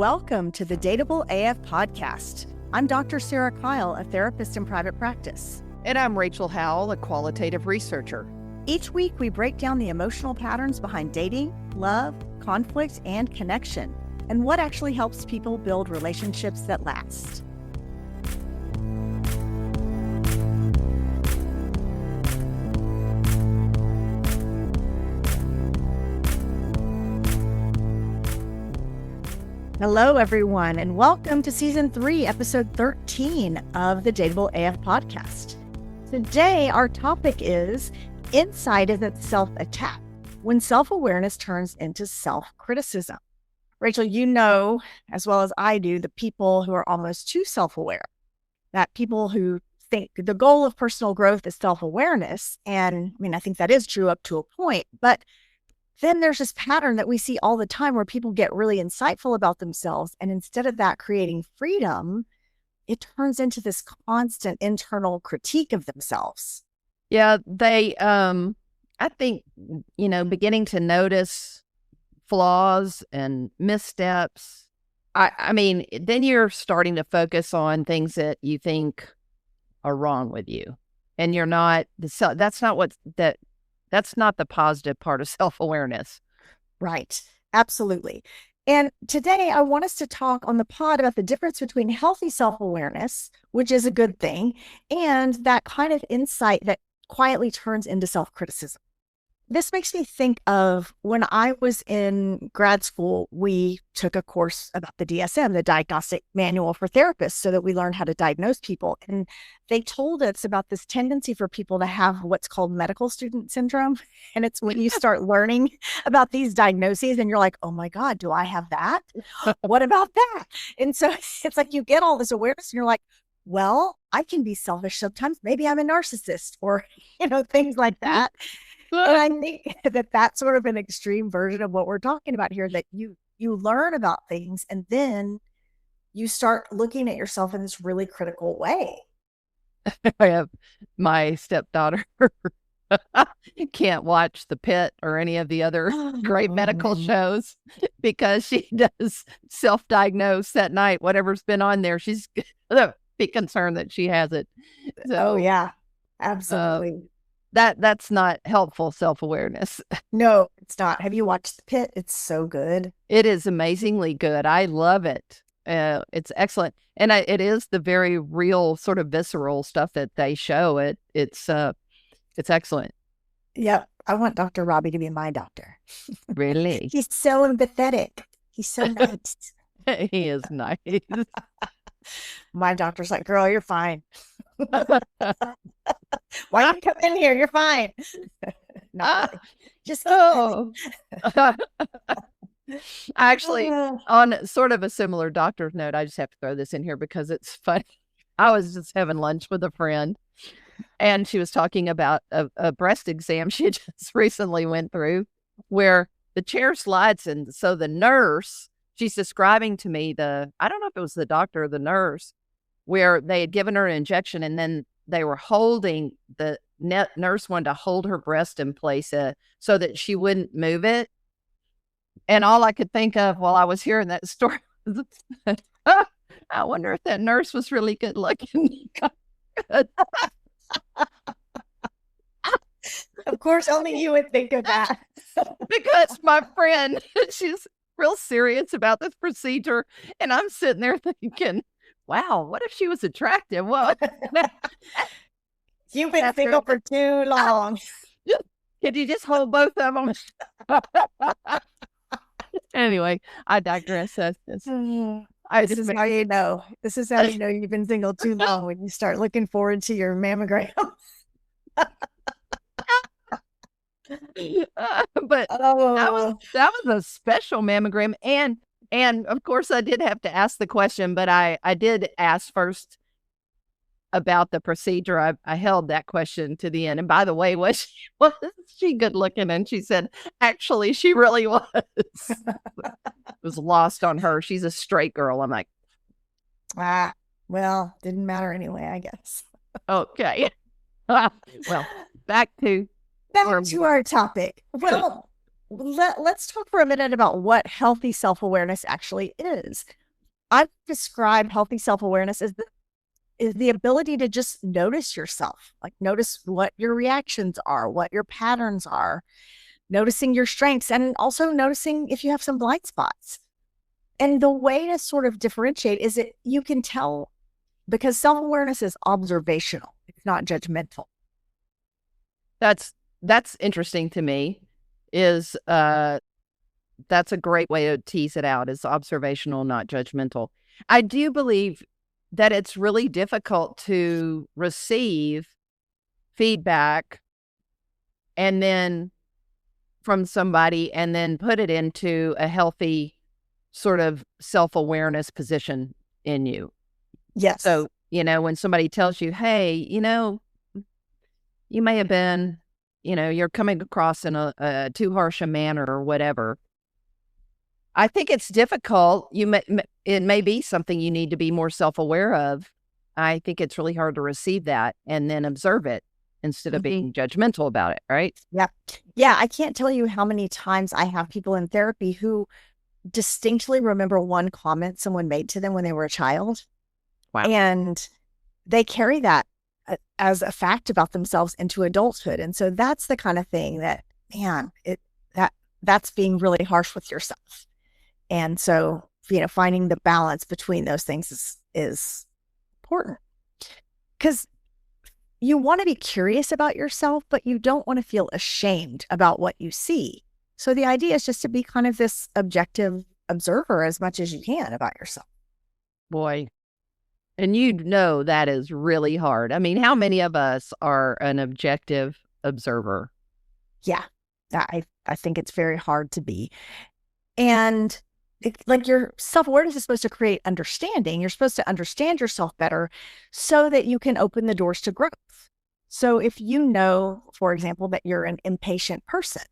Welcome to the Dateable AF Podcast. I'm Dr. Sarah Kyle, a therapist in private practice. And I'm Rachel Howell, a qualitative researcher. Each week, we break down the emotional patterns behind dating, love, conflict, and connection, and what actually helps people build relationships that last. Hello, everyone, and welcome to Season 3, Episode 13 of the Dateable AF Podcast. Today, our topic is Insight is Self-Attack, when self-awareness turns into self-criticism. Rachel, you know, as well as I do, the people who are almost too self-aware, that people who think the goal of personal growth is self-awareness. And I think that is true up to a point, but then there's this pattern that we see all the time where people get really insightful about themselves. And instead of that creating freedom, it turns into this constant internal critique of themselves. Yeah, they, I think, beginning to notice flaws and missteps. Then you're starting to focus on things that you think are wrong with you. And you're not, that's not the positive part of self-awareness. Right. Absolutely. And today I want us to talk on the pod about the difference between healthy self-awareness, which is a good thing, and that kind of insight that quietly turns into self-criticism. This makes me think of when I was in grad school, we took a course about the DSM, the Diagnostic Manual for Therapists, so that we learned how to diagnose people. And they told us about this tendency for people to have what's called medical student syndrome. And it's when you start learning about these diagnoses and you're like, oh my God, do I have that? What about that? And so it's like you get all this awareness and you're like, well, I can be selfish sometimes. Maybe I'm a narcissist or, things like that. And I think that that's sort of an extreme version of what we're talking about here, that you learn about things and then you start looking at yourself in this really critical way. I have my stepdaughter can't watch The Pit or any of the other great medical shows because she does self-diagnose that night. Whatever's been on there, she's be concerned that she has it. So, yeah, absolutely. That's not helpful self-awareness. No, it's not. Have you watched The Pit? It's so good. It is amazingly good. I love it. It's excellent. And it is the very real sort of visceral stuff that they show. It's excellent. Yep. I want Dr. Robbie to be my doctor. Really? He's so empathetic. He's so nice. He is nice. My doctor's like, girl, you're fine. Why don't you come in here? You're fine. Just Actually, on sort of a similar doctor's note, I just have to throw this in here because it's funny. I was just having lunch with a friend and she was talking about a breast exam she had just recently went through where the chair slides. And so the nurse, she's describing to me I don't know if it was the doctor or the nurse, where they had given her an injection and then they were holding, the nurse wanted to hold her breast in place so that she wouldn't move it. And all I could think of while I was hearing that story was, I wonder if that nurse was really good looking. Of course, only you would think of that. Because my friend, she's real serious about this procedure. And I'm sitting there thinking, wow, what if she was attractive? Well, you've been single for too long. Could you just hold both of them? Anyway, I digress. This is how you know. This is how you know you've been single too long, when you start looking forward to your mammogram. But that was a special mammogram, and of course I did have to ask the question, but I did ask first about the procedure. I held that question to the end. And by the way, was she good looking? And she said, actually, she really was. It was lost on her. She's a straight girl. I'm like, well, didn't matter anyway, I guess. Okay. Well, back to our topic. Well, let's talk for a minute about what healthy self-awareness actually is. I've described healthy self-awareness as the ability to just notice yourself, like notice what your reactions are, what your patterns are, noticing your strengths, and also noticing if you have some blind spots. And the way to sort of differentiate is that you can tell, because self-awareness is observational, it's not judgmental. That's interesting to me. Is that's a great way to tease it out, is observational, not judgmental. I do believe that it's really difficult to receive feedback and then from somebody and then put it into a healthy sort of self-awareness position in you. Yes. So, when somebody tells you, hey, you may have been, you're coming across in a too harsh a manner or whatever. I think it's difficult. It may be something you need to be more self-aware of. I think it's really hard to receive that and then observe it instead of being judgmental about it, right? Yeah. Yeah. I can't tell you how many times I have people in therapy who distinctly remember one comment someone made to them when they were a child. Wow. And they carry that as a fact about themselves into adulthood. And so that's the kind of thing that, man, that's being really harsh with yourself. And so, finding the balance between those things is important, because you want to be curious about yourself, but you don't want to feel ashamed about what you see. So the idea is just to be kind of this objective observer as much as you can about yourself. Boy. And that is really hard. I mean, how many of us are an objective observer? Yeah, I think it's very hard to be. And like your self-awareness is supposed to create understanding. You're supposed to understand yourself better so that you can open the doors to growth. So if you know, for example, that you're an impatient person,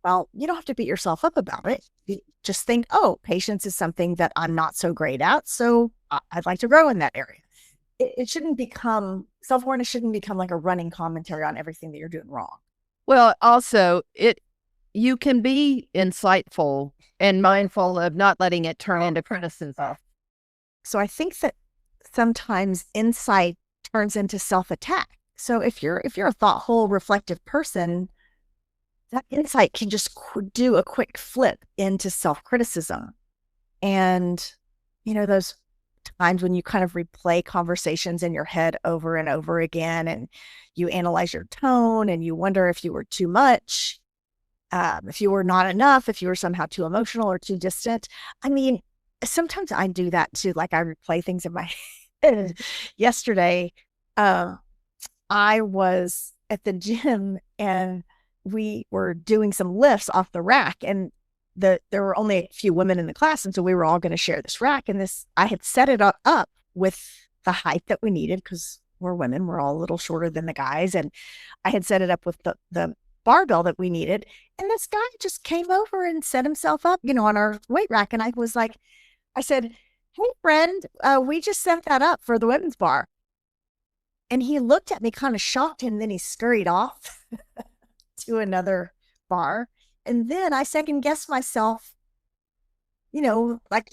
well, you don't have to beat yourself up about it. You just think, oh, patience is something that I'm not so great at, so I'd like to grow in that area. It shouldn't become, self-awareness shouldn't become like a running commentary on everything that you're doing wrong. Well, also, you can be insightful and mindful of not letting it turn into criticism. So I think that sometimes insight turns into self-attack. So if you're a thoughtful, reflective person, that insight can just do a quick flip into self-criticism. And, those times when you kind of replay conversations in your head over and over again, and you analyze your tone and you wonder if you were too much, if you were not enough, if you were somehow too emotional or too distant. I mean, sometimes I do that too. Like I replay things in my head. Yesterday, I was at the gym and we were doing some lifts off the rack, and there were only a few women in the class. And so we were all going to share this rack, and I had set it up with the height that we needed, because we're women, we're all a little shorter than the guys. And I had set it up with the barbell that we needed. And this guy just came over and set himself up, on our weight rack. And I said, hey friend, we just set that up for the women's bar. And he looked at me kind of shocked, and then he scurried off to another bar. And then I second guessed myself, like,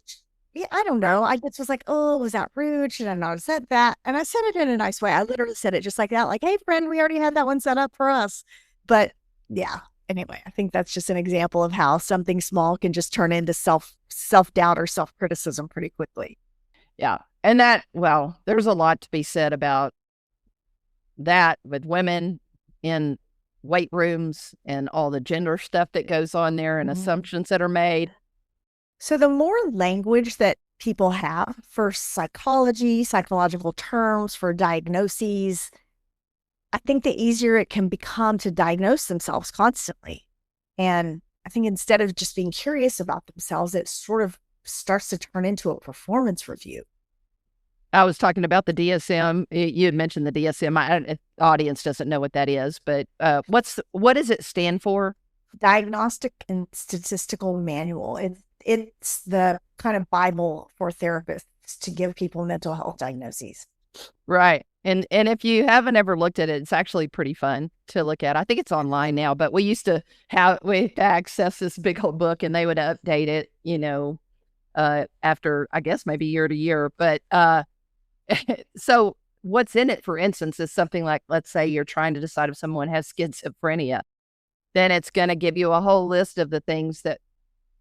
yeah, I don't know. I just was like, oh, was that rude? Should I not have said that? And I said it in a nice way. I literally said it just like that, like, hey friend, we already had that one set up for us. But yeah, anyway, I think that's just an example of how something small can just turn into self-doubt or self-criticism pretty quickly. Yeah. And there's a lot to be said about that with women in weight rooms and all the gender stuff that goes on there and assumptions that are made. So the more language that people have for psychology, psychological terms, for diagnoses, I think the easier it can become to diagnose themselves constantly. And I think instead of just being curious about themselves, it sort of starts to turn into a performance review. I was talking about the DSM. You had mentioned the DSM. The audience doesn't know what that is, but what does it stand for? Diagnostic and Statistical Manual. It's the kind of Bible for therapists to give people mental health diagnoses. Right. And if you haven't ever looked at it, it's actually pretty fun to look at. I think it's online now, but we had to access this big old book and they would update it, after, I guess, maybe year to year. But so what's in it, for instance, is something like, let's say you're trying to decide if someone has schizophrenia, then it's going to give you a whole list of the things that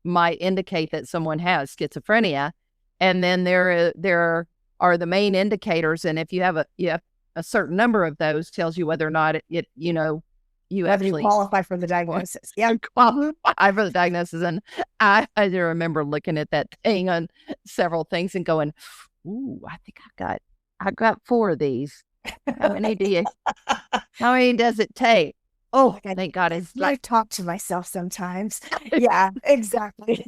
might indicate that someone has schizophrenia. And then there are the main indicators. And if you have a certain number of those, tells you whether or not you Whether you actually qualify for the diagnosis. Yeah. qualify for the diagnosis. And I do remember looking at that thing on several things and going, ooh, I think I got 4 of these. How many how many does it take? Oh, thank God. It's I talk to myself sometimes. Yeah, exactly.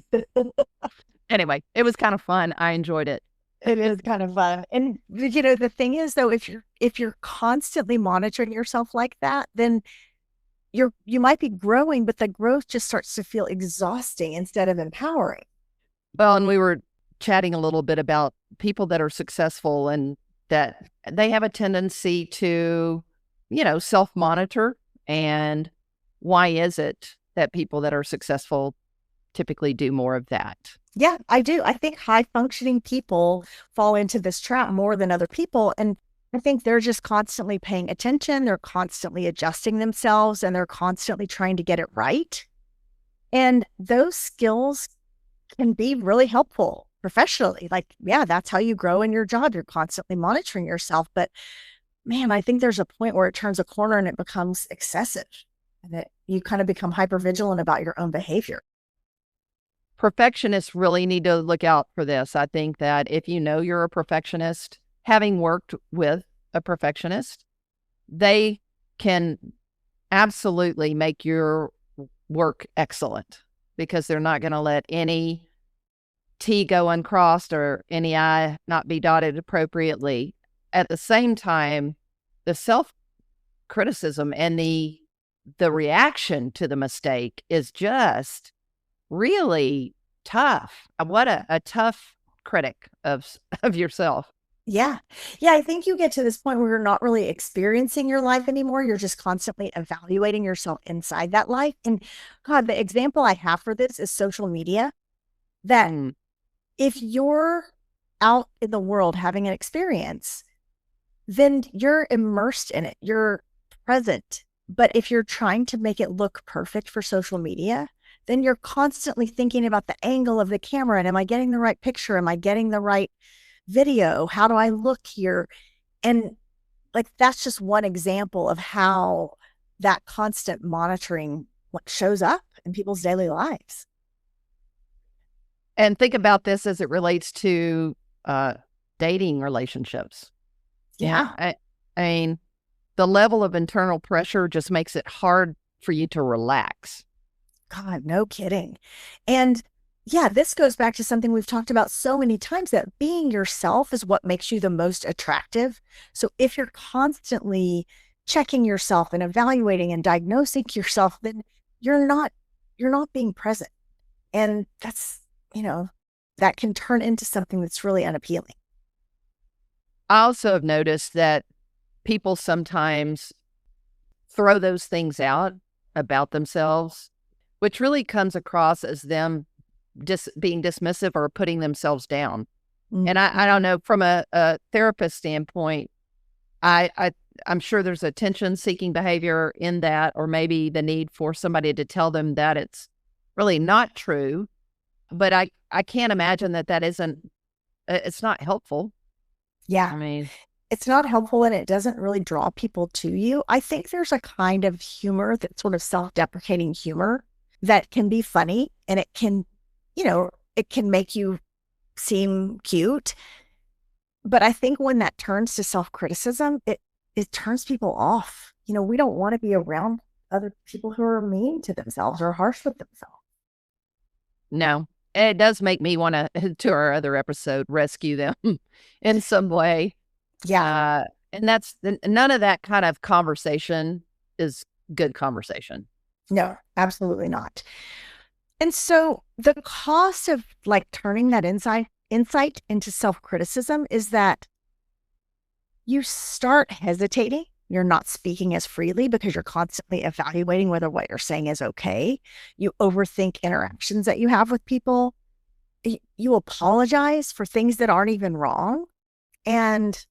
Anyway, it was kind of fun. I enjoyed it. It is kind of fun. And the thing is though, if you're constantly monitoring yourself like that, then you might be growing, but the growth just starts to feel exhausting instead of empowering. Well, and we were chatting a little bit about people that are successful and that they have a tendency to, self-monitor. And why is it that people that are successful typically do more of that? Yeah, I do. I think high functioning people fall into this trap more than other people. And I think they're just constantly paying attention. They're constantly adjusting themselves and they're constantly trying to get it right. And those skills can be really helpful professionally. Like, yeah, that's how you grow in your job. You're constantly monitoring yourself. But man, I think there's a point where it turns a corner and it becomes excessive and that you kind of become hypervigilant about your own behavior. Perfectionists really need to look out for this. I think that if you know you're a perfectionist, having worked with a perfectionist, they can absolutely make your work excellent because they're not going to let any T go uncrossed or any I not be dotted appropriately. At the same time, the self-criticism and the reaction to the mistake is just really tough. What a tough critic of yourself. Yeah. Yeah. I think you get to this point where you're not really experiencing your life anymore. You're just constantly evaluating yourself inside that life. And God, the example I have for this is social media. That if you're out in the world having an experience, then you're immersed in it. You're present. But if you're trying to make it look perfect for social media, then you're constantly thinking about the angle of the camera. And am I getting the right picture? Am I getting the right video? How do I look here? And like, that's just one example of how that constant monitoring shows up in people's daily lives. And think about this as it relates to dating relationships. Yeah. I mean, the level of internal pressure just makes it hard for you to relax. God, no kidding. And yeah, this goes back to something we've talked about so many times, that being yourself is what makes you the most attractive. So if you're constantly checking yourself and evaluating and diagnosing yourself, then you're not being present. And that's, that can turn into something that's really unappealing. I also have noticed that people sometimes throw those things out about themselves, which really comes across as them being dismissive or putting themselves down. Mm-hmm. And I don't know, from a therapist standpoint, I'm sure there's attention-seeking behavior in that, or maybe the need for somebody to tell them that it's really not true. But I can't imagine that isn't, it's not helpful. Yeah. I mean, it's not helpful and it doesn't really draw people to you. I think there's a kind of humor, that's sort of self-deprecating humor, that can be funny, and it can, it can make you seem cute. But I think when that turns to self-criticism, it turns people off. We don't want to be around other people who are mean to themselves or harsh with themselves. No, it does make me want to our other episode, rescue them in some way. Yeah. And that's none of that kind of conversation is good conversation. No, absolutely not. And so the cost of like turning that insight into self-criticism is that you start hesitating. You're not speaking as freely because you're constantly evaluating whether what you're saying is okay. You overthink interactions that you have with people. You apologize for things that aren't even wrong. And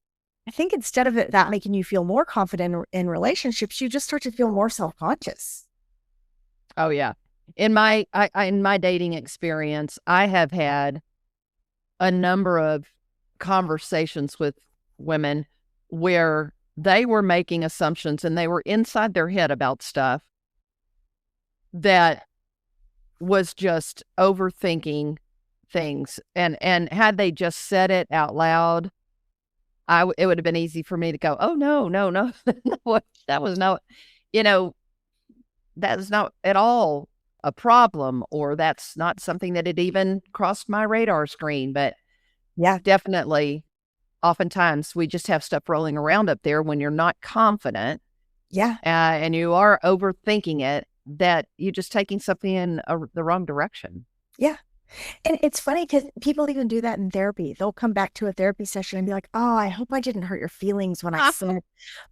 I think instead of that making you feel more confident in relationships, you just start to feel more self-conscious. Oh yeah. In my dating experience, I have had a number of conversations with women where they were making assumptions and they were inside their head about stuff that was just overthinking things. And had they just said it out loud, it would have been easy for me to go, oh, no, that was no, that is not at all a problem, or that's not something that had even crossed my radar screen. But yeah, definitely, oftentimes we just have stuff rolling around up there when you're not confident. Yeah. And you are overthinking it, that you're just taking something in the wrong direction. Yeah. And it's funny because people even do that in therapy. They'll come back to a therapy session and be like, oh, I hope I didn't hurt your feelings when I said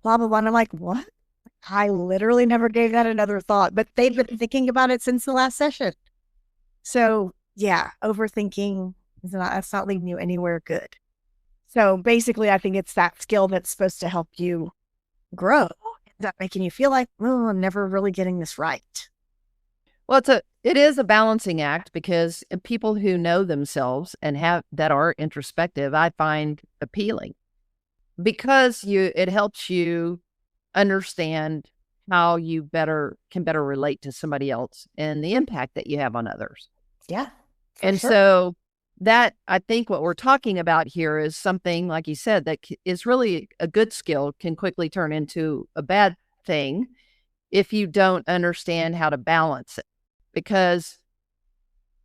blah, blah, blah. And I'm like, what? I literally never gave that another thought, but they've been thinking about it since the last session. So yeah, overthinking that's not leading you anywhere good. So basically, I think it's that skill that's supposed to help you grow. Is that making you feel like, oh, I'm never really getting this right? Well, it is a balancing act, because people who know themselves and that are introspective, I find appealing, because it helps you understand how you can better relate to somebody else and the impact that you have on others. Yeah. And sure. So that, I think what we're talking about here is something, like you said, that is really a good skill, can quickly turn into a bad thing if you don't understand how to balance it. Because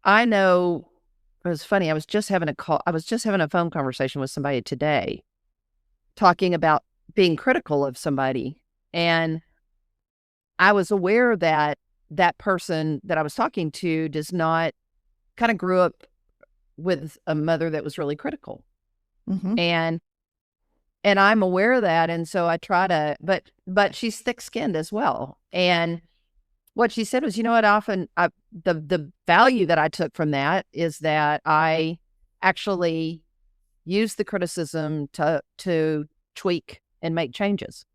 I know, it was funny, I was just having a phone conversation with somebody today, talking about being critical of somebody. And I was aware that that person that I was talking to kind of grew up with a mother that was really critical. Mm-hmm. And I'm aware of that. And so I try to, but she's thick-skinned as well. And what she said was, what often the value that I took from that is that I actually use the criticism to tweak and make changes.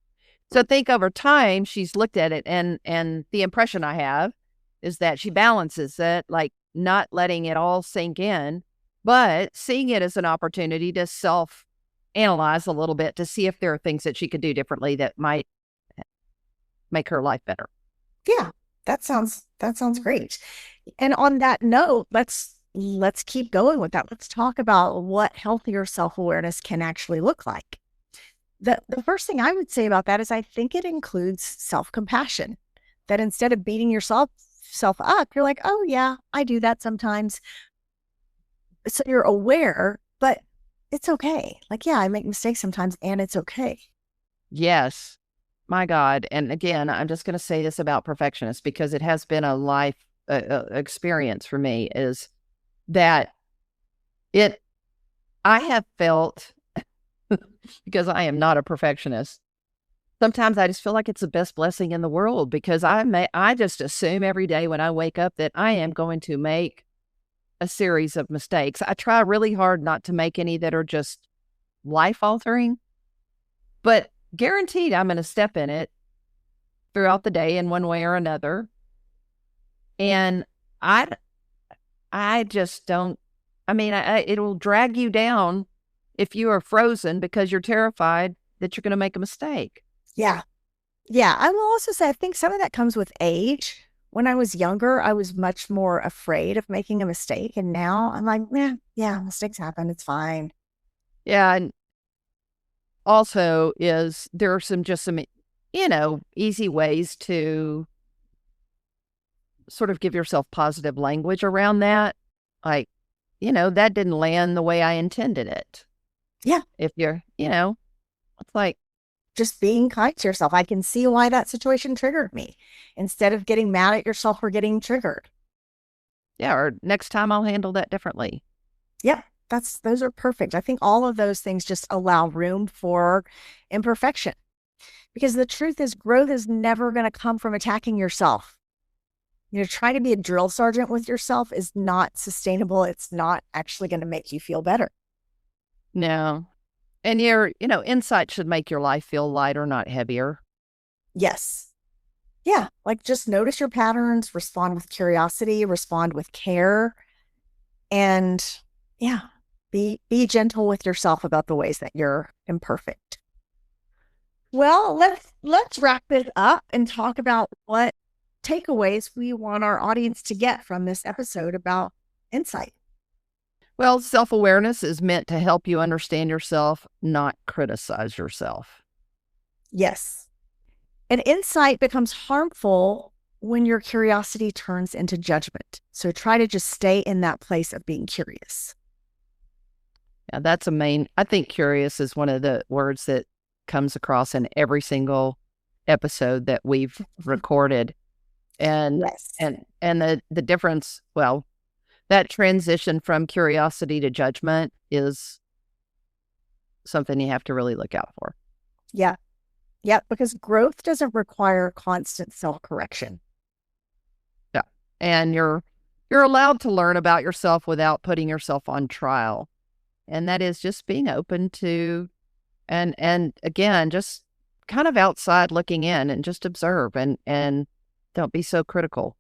So I think over time she's looked at it, and the impression I have is that she balances it, like not letting it all sink in, but seeing it as an opportunity to self-analyze a little bit to see if there are things that she could do differently that might make her life better. Yeah, that sounds great. And on that note, let's keep going with that. Let's talk about what healthier self-awareness can actually look like. The first thing I would say about that is I think it includes self-compassion. That instead of beating yourself up, you're like, oh yeah, I do that sometimes. So you're aware, but it's okay. Like, yeah, I make mistakes sometimes and it's okay. Yes. My God. And again, I'm just going to say this about perfectionists, because it has been a life experience for me, is that I have felt, because I am not a perfectionist, sometimes I just feel like it's the best blessing in the world, because I just assume every day when I wake up that I am going to make a series of mistakes. I try really hard not to make any that are just life altering, but guaranteed I'm going to step in it throughout the day in one way or another. And I just don't, it'll drag you down if you are frozen because you're terrified that you're going to make a mistake. Yeah. Yeah. I will also say, I think some of that comes with age. When I was younger, I was much more afraid of making a mistake. And now I'm like, yeah, mistakes happen. It's fine. Yeah. And also there are some easy ways to sort of give yourself positive language around that. Like, that didn't land the way I intended it. Yeah. If you're, it's like, just being kind to yourself. I can see why that situation triggered me, instead of getting mad at yourself for getting triggered. Yeah. Or next time I'll handle that differently. Yep. Those are perfect. I think all of those things just allow room for imperfection, because the truth is growth is never going to come from attacking yourself. Trying to be a drill sergeant with yourself is not sustainable. It's not actually going to make you feel better. No. And your, insight should make your life feel lighter, not heavier. Yes. Yeah. Like, just notice your patterns, respond with curiosity, respond with care, and yeah, be gentle with yourself about the ways that you're imperfect. Well, let's wrap this up and talk about what takeaways we want our audience to get from this episode about insight. Well, self-awareness is meant to help you understand yourself, not criticize yourself. Yes. And insight becomes harmful when your curiosity turns into judgment. So try to just stay in that place of being curious. Yeah, I think curious is one of the words that comes across in every single episode that we've recorded. And yes. and the difference, well, that transition from curiosity to judgment is something you have to really look out for. Yeah. Yeah, because growth doesn't require constant self-correction. Yeah. And you're allowed to learn about yourself without putting yourself on trial. And that is just being open to, and again, just kind of outside looking in and just observe and don't be so critical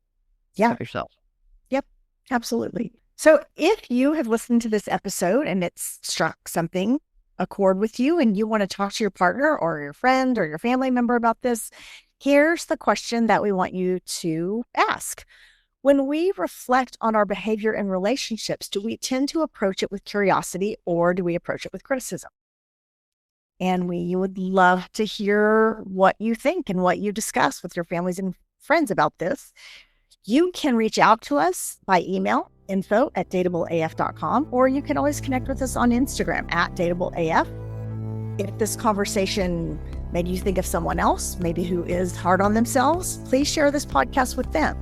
of yourself. Yep, absolutely. So if you have listened to this episode and it's struck a chord with you, and you want to talk to your partner or your friend or your family member about this, here's the question that we want you to ask. When we reflect on our behavior in relationships, do we tend to approach it with curiosity or do we approach it with criticism? And we would love to hear what you think and what you discuss with your families and friends about this. You can reach out to us by email, info@dateableaf.com, or you can always connect with us on Instagram @dateableaf. If this conversation made you think of someone else, maybe who is hard on themselves, please share this podcast with them.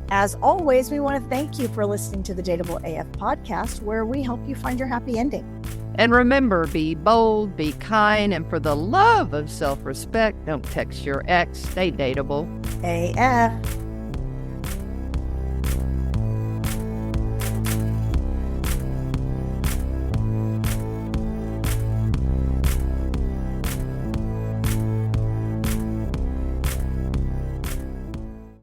As always, we want to thank you for listening to the Dateable AF podcast, where we help you find your happy ending. And remember, be bold, be kind, and for the love of self-respect, don't text your ex. Stay dateable. AF.